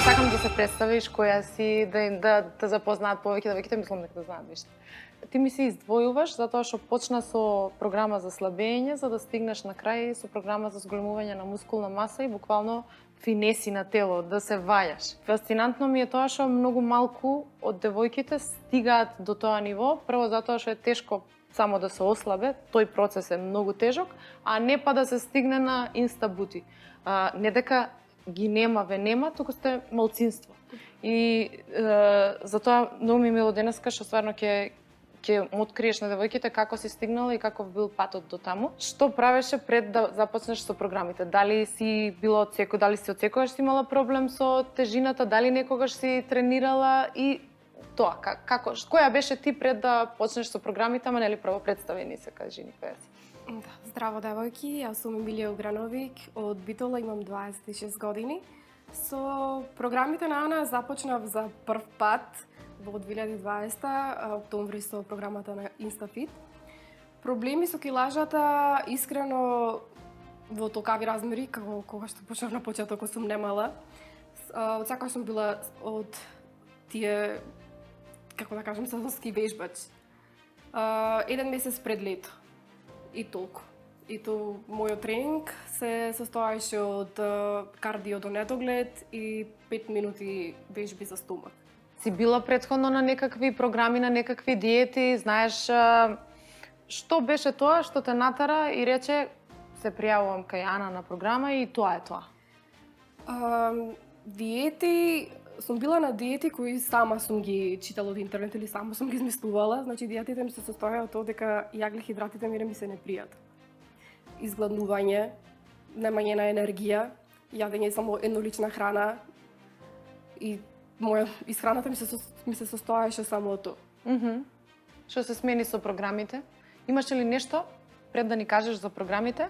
сакам да се представиш која си, да те запознаат повеќе, девојките мислам дека да знаат више. Ти ми се издвојуваш затоа што почна со програма за слабење, за да стигнеш на крај со програма за зголемување на мускулна маса и буквално финеси на тело, да се вајаш. Фасцинантно ми е тоа што многу малку од девојките стигаат до тоа ниво, прво затоа што е тешко само да се ослабе, тој процес е многу тежок, а не па да се стигне на инстабути. Не дека ги нема, туку сте малцинство. И затоа многу ми мило денеска што стварно ќе откриеш на девојките како си стигнала и каков бил патот до таму. Што правеше пред да започнеш со програмите? Дали си била дали си одсекогаш си имала проблем со тежината, дали некогаш си тренирала и тоа, која беше ти пред да почнеш со програмите, ама нели прво представи ни се, кажи ни која си. Да, здраво девојки, јас сум Емилија Ограновик, од Битола, имам 26 години. Со програмите на Ана започнав за прв пат во 2020 октомври со програмата на Instafit. Проблеми со килажата искрено во толкави размери како кога што почнав на почетокот сум немала. Од секогаш сум била од тие, како да кажам, сезонски вежбач. Еден месец пред лето. И толку. И то мојот тренинг се состоеше од кардио до недоглед и 5 минути вежби за стомак. Си била претходно на некакви програми, на некакви диети, знаеш што беше тоа што те натара и рече се пријавувам кај Ана на програма и тоа е тоа? Диети, сум била на диети кои сама сум ги читала од интернет или сама сум ги измислувала. Значи диетите ми се состојаа од тоа дека јаглехидратите ми се непријат. Изгладнување, немање на енергија, јадење само еднолична храна и исхраната ми се состоеше само од тоа. Што се смени со програмите? Имаше ли нешто пред да ни кажеш за програмите?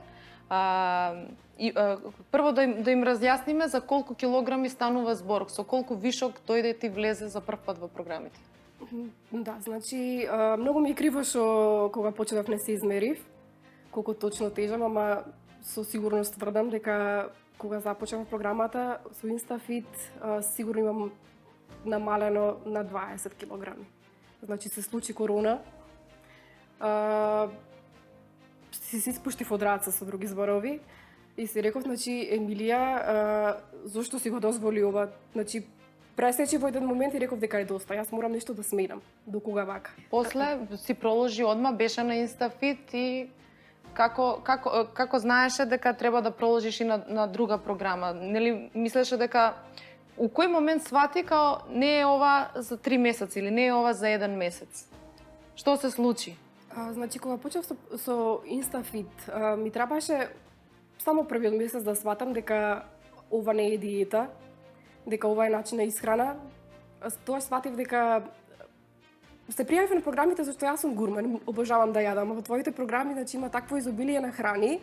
Прво да им разјасниме за колку килограми станува збор, со колку вишок дојде ти влезе за прв пат во програмите. Да, значи многу ми е криво што кога почнав не се измерив колку точно тежам, ама со сигурност тврдам дека кога започнав програмата со Instafit сигурно имам намалено на 20 килограми. Значи се случи корона. Си испуштив од раца со други зборови и си реков, значи, Емилија, зошто си го дозволи ова? Значи, пресечи во еден момент и реков дека е доста. Јас морам нешто да сменам. До кога вака? После си проложи одма, беше на Instafit и како знаеше дека треба да проложиш и на друга програма? Нели мислеше дека у кој момент свати као не е ова за 3 месеци или не е ова за 1 месец? Што се случи? Значи, кога почнав со Instafit, ми требаше само првиот месец да сватам дека ова не е диета, дека ова е начин на исхрана. Тоа сватив дека се пријавив на програмите зашто јас сум гурман, обожавам да јадам. Во твоите програми значи има такво изобилие на храни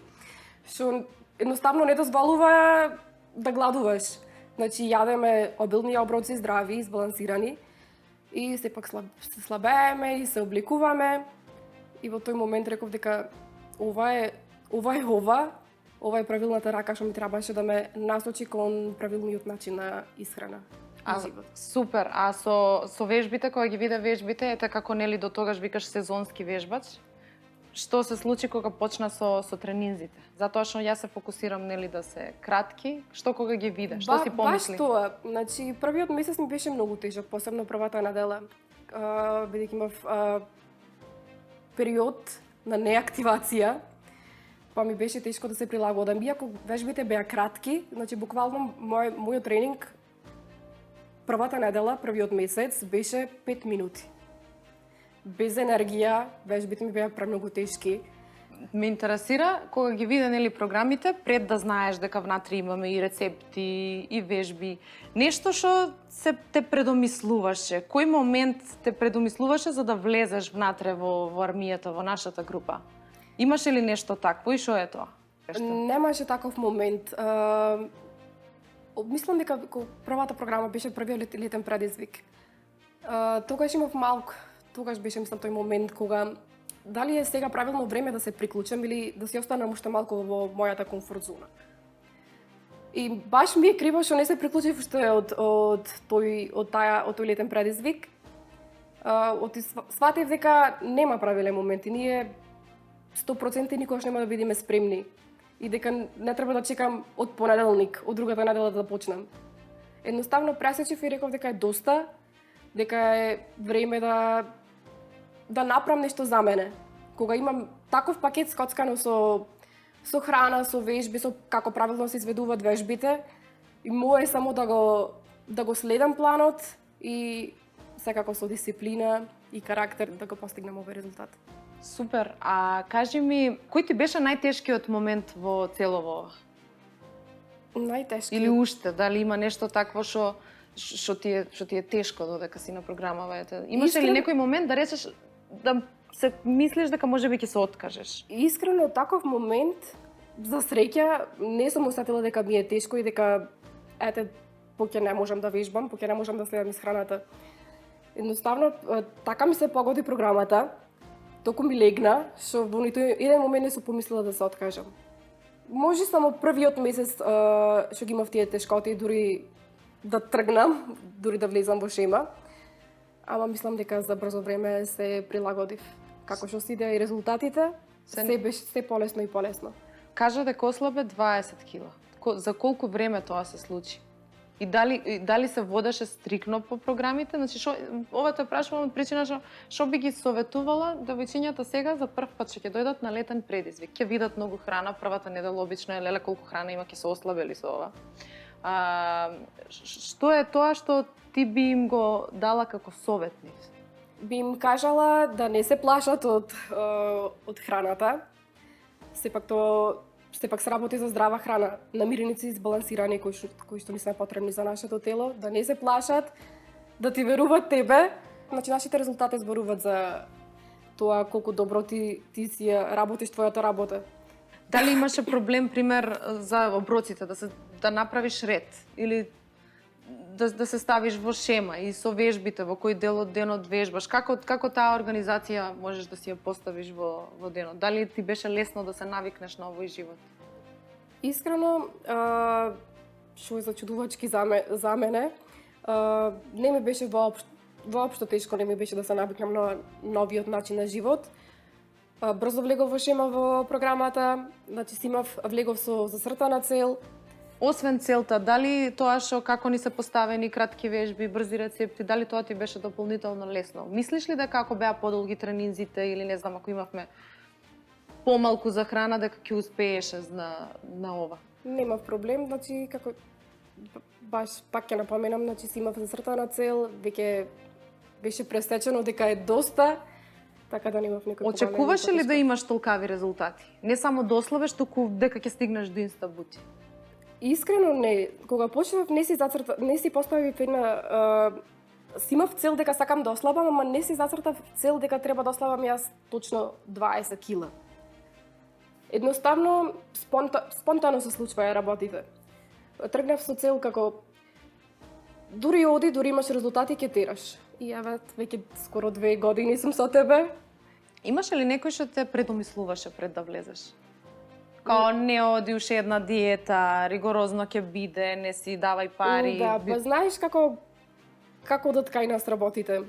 што едноставно не дозволува да гладуваш. Значи јадеме обилни оброци, здрави, избалансирани и сепак се слабееме и се обликуваме. И во тој момент реков дека ова е правилната рака што ми требаше да ме насочи кон правилниот начин на исхрана. Супер, а со вежбите, кога ги виде вежбите, ете како нели до тогаш викаш сезонски вежбач, што се случи кога почна со тренинзите? Затоа што јас се фокусирам нели да се кратки, што кога ги виде, што си помисли? Баш тоа, значи првиот месец ми беше многу тежок, посебно првата недела, бидејќи имав период на неактивација, па ми беше тешко да се прилагодам. Иако вежбите беа кратки, значи буквално мојот тренинг првата недела, првиот месец беше 5 минути. Без енергија, вежбите ми беа премногу тешки. Ме интересира кога ги виде нели програмите, пред да знаеш дека внатре имаме и рецепти и вежби, нешто што се те предомислуваше. Кој момент те предомислуваше за да влезеш внатре во армијата, во нашата група? Имаше ли нешто такво и што е тоа? Немаше таков момент. Мислам дека првата програма беше првиот летен предизвик. Тогаш имав тогаш беше мислам тој момент кога дали е сега правилно време да се приклучам или да си останам уште малку во мојата комфорт зона. И баш ми е криво што не се приклучив уште од тој летен предизвик. Сватев дека нема правилен момент и ние 100% никогаш нема да бидеме спремни и дека не треба да чекам од понеделник, од другата недела да почнам. Едноставно пресечив и реков дека е доста, дека е време да направам нешто за мене. Кога имам таков пакет скоцкано со храна, со вежби, со како правилно се изведуваат вежбите, и мое е само да го следам планот и секако со дисциплина и карактер да го постигнем овој резултат. Супер. А кажи ми, кој ти беше најтешкиот момент во цело ова? Најтешки. Или уште, дали има нешто такво што ти е тешко додека си на програмава? Имаше ли некој момент да речеш да се мислиш дека можеби ќе се откажеш? Искрено таков момент, за среќа, не сум осетила дека ми е тешко и дека поќе не можам да вежбам, поќе не можам да следам исхраната. Едноставно така ми се погоди програмата. Толку ми легна, што во ниту еден момент не сум помислила да се откажам. Може само првиот месец што ги имав тие тешкоти, дури да тргнам, дури да влезам во шема. Ама мислам дека за брзо време се прилагодив. Како што се иде и резултатите, се беше се полесно и полесно. Кажа дека ослабе 20 кила. За колку време тоа се случи? И дали се водеше стрикно по програмите? Значи, ова те прашувам од причина што би ги советувала девојчињата сега за прв пат што ќе дојдат на летен предизвик. Ќе видат многу храна, првата недела обично е леле колку храна има, ќе се ослабели со ова. Што е тоа што ти би им го дала како советник? Би им кажала да не се плашат од храната. Сепак се работи за здрава храна, намиреници и збалансирани кои што ни се потребни за нашето тело, да не се плашат, да ти веруваат тебе. Значи нашите резултати зборуваат за тоа колку добро ти си работиш твојата работа. Дали имаше проблем, пример, за оброците, да направиш ред или да се ставиш во шема и со вежбите, во кој дел од денот вежбаш? Како таа организација можеш да си ја поставиш во денот? Дали ти беше лесно да се навикнеш на овој живот? Искрено, што е зачудувачки за мене, не ми беше воопшто тешко, не ми беше да се навикнам на новиот начин на живот. Брзо влегов во шема во програмата, значи влегов со засртана цел. Освен целта, дали тоа што како ни се поставени кратки вежби, брзи рецепти, дали тоа ти беше дополнително лесно? Мислиш ли дека ако беа подолги тренинзите или не знам, ако имавме помалку за храна, дека ќе успееше на ова? Немав проблем, значи како баш пак ќе напоменам, значи си имав засртана цел, веќе беше пресечено дека е доста, така да немав некој проблем. Очекуваше ли да имаш толкави резултати? Не само да ослабеш, туку дека ќе стигнеш до инстабути? Искрено не. Кога почнав не си поставив една си имав цел дека сакам да ослабам, ама не си зацртав цел дека треба да ослабам јас точно 20 кила. Едноставно спонтано се случваја работите. Тргнав со цел како дури имаш резултати, ќе тераш. И еве веќе скоро 2 години сум со тебе. Имаше ли некој што те предомислуваше пред да влезеш? Као не оди уште една диета, ригорозно ќе биде, не си давај пари. Да, па знаеш како да ткај нас работите.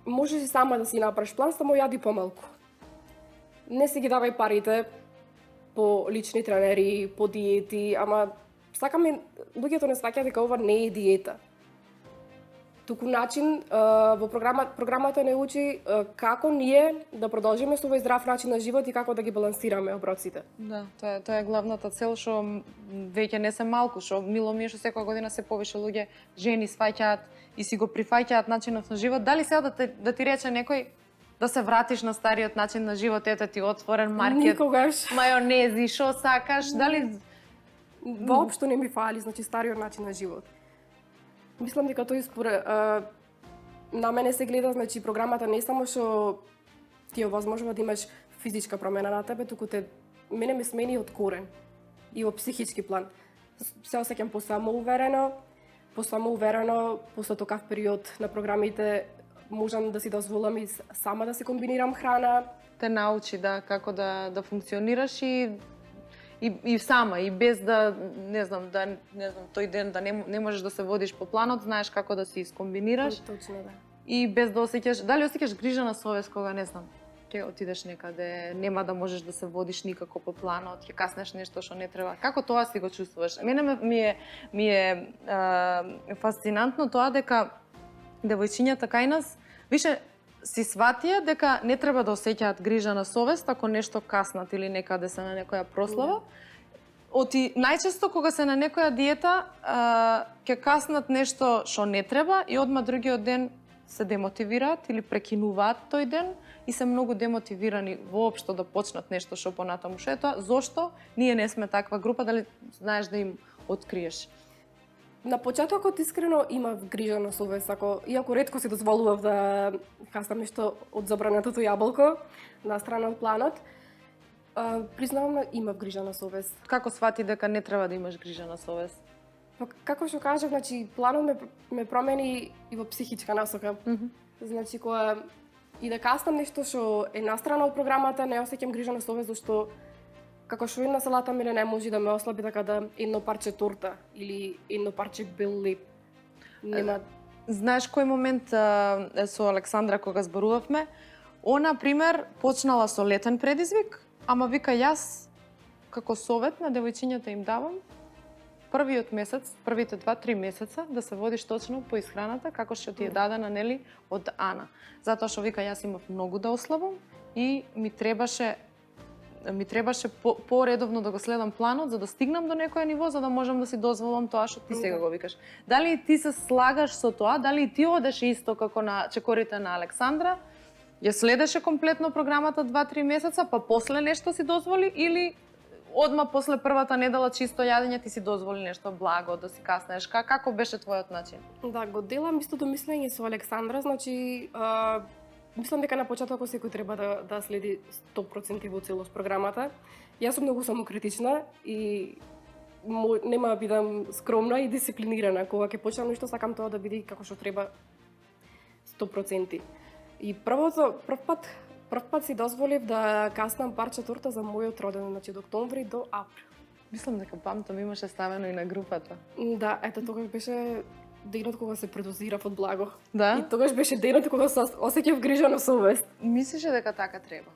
Можеш и сама да си направиш план, само јади помалку. Не си ги давај парите по лични тренери, по диети, ама сакаме луѓето не сваќаат дека ова не е диета. Туку начин во програмата не учи како ние да продолжиме со овој здрав начин на живот и како да ги балансираме оброците. Да, тоа е главната цел што веќе не се малку, што мило ми е што секоја година се повише луѓе, жени сваќаат и си го прифаќаат начинот на живот. Дали сега да ти рече некој да се вратиш на стариот начин на живот, ете ти отворен маркет, никогаш, мајонези, што сакаш, дали воопшто не ми фали, значи стариот начин на живот. Мислам дека тој на мене се гледа, значи програмата не само што ти овозможува да имаш физичка промена на тебе, туку мене ме смени од корен и во психички план. Се осеќам посамоуверено после токав период на програмите можам да си дозволам и сама да се комбинирам храна. Те научи како да функционираш и и сама, и без да не знам тој ден да не можеш да се водиш по планот, знаеш како да си искомбинираш Точно, да. и без да дали осеќаш грижа на совест кога не знам ќе отидеш некаде, нема да можеш да се водиш никако по планот, ќе каснеш нешто што не треба. Како тоа си го чувствуваш? Мене ми е фасцинантно тоа дека девојчињата кај нас више си сватија дека не треба да осеќаат грижа на совест ако нешто каснат или некаде се на некоја прослава. Оти најчесто кога се на некоја диета ќе каснат нешто што не треба и одма другиот ден се демотивираат или прекинуваат тој ден и се многу демотивирани воопшто да почнат нешто што понатаму. Што е тоа? Зошто ние не сме таква група? Дали знаеш да им откриеш? На почетокот искрено имав грижа на совест, иако ретко си дозволував да каснам нешто од забранетото јаболко на страна од планот, признавам имав грижа на совест. Како свати дека не треба да имаш грижа на совест? Па како што кажав, значи планот ме промени и во психичка насока. Значи кога и да каснам нешто што е настрана од програмата, не осеќам грижа на совест зашто како што една салата мене не може да ме ослаби така да едно парче торта или едно парче бел леб. Нема. Знаеш кој момент со Александра кога зборувавме, она пример почнала со летен предизвик, ама вика јас како совет на девојчињата им давам првиот месец, првите 2-3 месеца да се водиш точно по исхраната како што ти е дадена нели од Ана. Затоа што вика јас имав многу да ослабам и ми требаше поредовно да го следам планот за да стигнам до некој ниво за да можам да си дозволам тоа што ти сега го викаш. Дали и ти се слагаш со тоа? Дали и ти одеше исто како на чекорите на Александра? Ја следеше комплетно програмата 2-3 месеца, па после нешто си дозволи или одма после првата недела чисто јадење ти си дозволи нешто благо да си каснеш? Како беше твојот начин? Да, го делам истото мислење со Александра, значи мислам дека на почетокот секој треба да следи 100% во целост програмата. Јас сум многу самокритична и нема да бидам скромна и дисциплинирана. Кога ќе почнам нешто, сакам тоа да биде како што треба 100%. И прв пат си дозволив да каснам парче торта за мојот роден, значи од октомври до април. Мислам дека памтам имаше ставено и на групата. Да, ето тогаш беше денот кога се предозирав од благо. Да? И тогаш беше денот кога се осеќав грижа на совест. Мислеше дека така треба?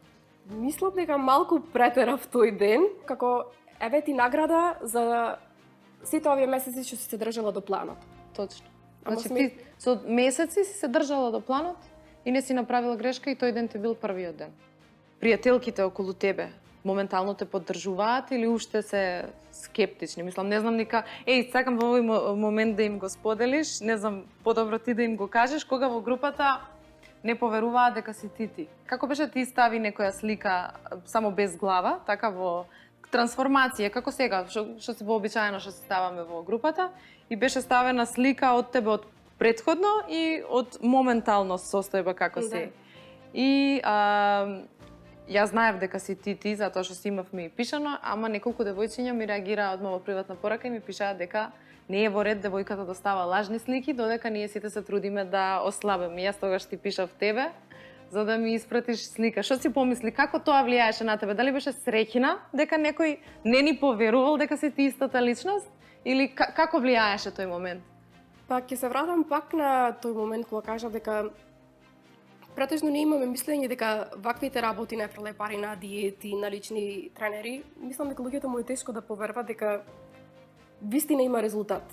Мислам дека малку претерав тој ден, како еве ти награда за сите овие месеци што си се држала до планот. Точно. Ама Значи ти со месеци си се држала до планот и не си направила грешка и тој ден ти бил првиот ден. Пријателките околу тебе моментално те поддржуваат или уште се скептични? Мислам, не знам ника, сакам во овој момент да им го споделиш, не знам, подобро ти да им го кажеш, кога во групата не поверуваат дека си ти. Како беше ти стави некоја слика само без глава, така во трансформација, како сега, што се вообичаено што се ставаме во групата, и беше ставена слика од тебе од претходно и од моментално состојба како си. И јас знаев дека си ти, затоа што си имавме и пишано, ама неколку девојчиња ми реагираа одма во приватна порака и ми пишаат дека не е во ред девојката да става лажни слики, додека ние сите се трудиме да ослабеме. Јас тогаш ти пишав тебе, за да ми испратиш слика. Што си помисли, како тоа влијаеше на тебе? Дали беше среќна дека некој не ни поверувал дека си ти истата личност? Или како влијаеше тој момент? Па ќе се вратам пак на тој момент кога кажав дека претежно не имаме мислење дека ваквите работи не фрле пари на диети, на лични тренери. Мислам дека луѓето му е тешко да поверуваат дека вистина има резултат.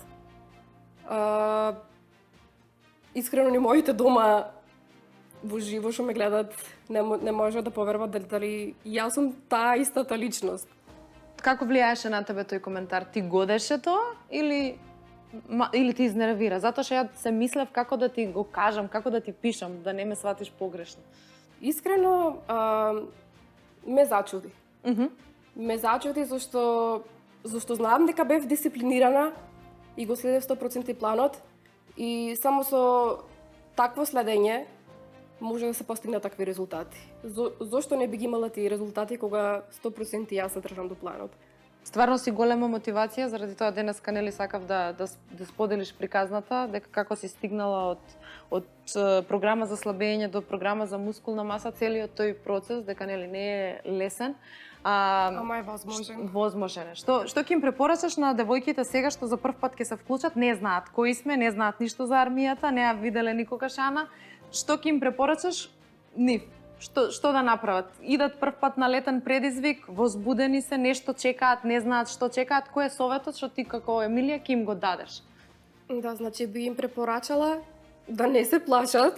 Искрено ни моите дома во живо што ме гледат не можат да поверуваат дали јас сум таа истата личност. Како влијаеше на тебе тој коментар? Ти годеше тоа или ти изнервира? Затоа што ја се мислев како да ти го кажам, како да ти пишам, да не ме сватиш погрешно. Искрено ме зачуди. Ме зачуди зашто знам дека бев дисциплинирана и го следев 100% планот и само со такво следење може да се постигнат такви резултати. Зошто не би ги имала тие резултати кога 100% јас се држам до планот? Стварно си голема мотивација, заради тоа денеска нели сакав да споделиш приказната, дека како си стигнала од програма за слабење до програма за мускулна маса, целиот тој процес, дека нели не е лесен. Ама е возможен. Возможен е. Што ќе им препорачаш на девојките сега што за прв пат ќе се вклучат, не знаат кои сме, не знаат ништо за армијата, не ја виделе никогаш Ана, што ќе им препорачаш нив? Што да направат? Идат прв пат на летен предизвик, возбудени се, нешто чекаат, не знаат што чекаат, кој е советот што ти како Емилија ќе им го дадеш? Да, значи би им препорачала да не се плашат,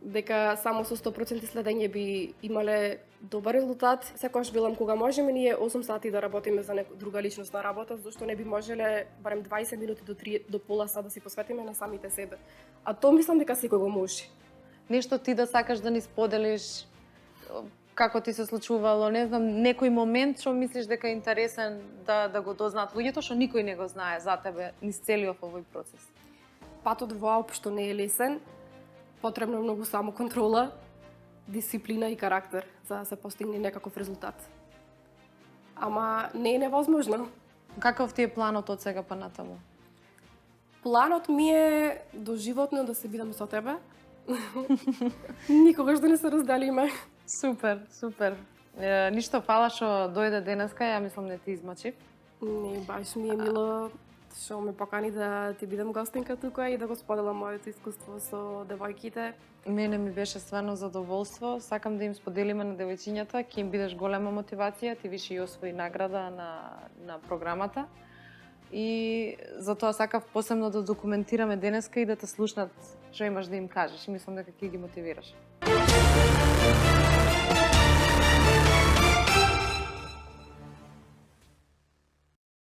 дека само со 100% следење би имале добар резултат. Секогаш велам кога можеме ние 8 сати да работиме за нека друга личностна работа, зашто не би можеле барем 20 минути до пола сат да си посветиме на самите себе. А тоа мислам дека секој го може. Нешто ти да сакаш да ни споделиш, како ти се случувало, не знам, некој момент што мислиш дека е интересен да го дознаат луѓето, што никој не го знае за тебе низ целиот овој процес? Патот воопшто не е лесен, потребно е многу самоконтрола, дисциплина и карактер за да се постигне некаков резултат. Ама не е невозможно. Каков ти е планот од сега па натаму? Планот ми е доживотно да се бидам со тебе. Никогаш да не се разделиме. Супер, супер. Ништо фала што дојде денеска, ја мислам не ти измачив. Не, баш ми е мило што ме покани да ти бидам гостинка тука и да го споделам моето искуство со девојките. Мене ми беше стварно задоволство. Сакам да им споделиме на девојчињата, ќе им бидеш голема мотивација, ти више и освои награда на програмата. И затоа сакав посебно да документираме денеска и да те слушнат што имаш да им кажеш. И мислам дека ќе ги мотивираш.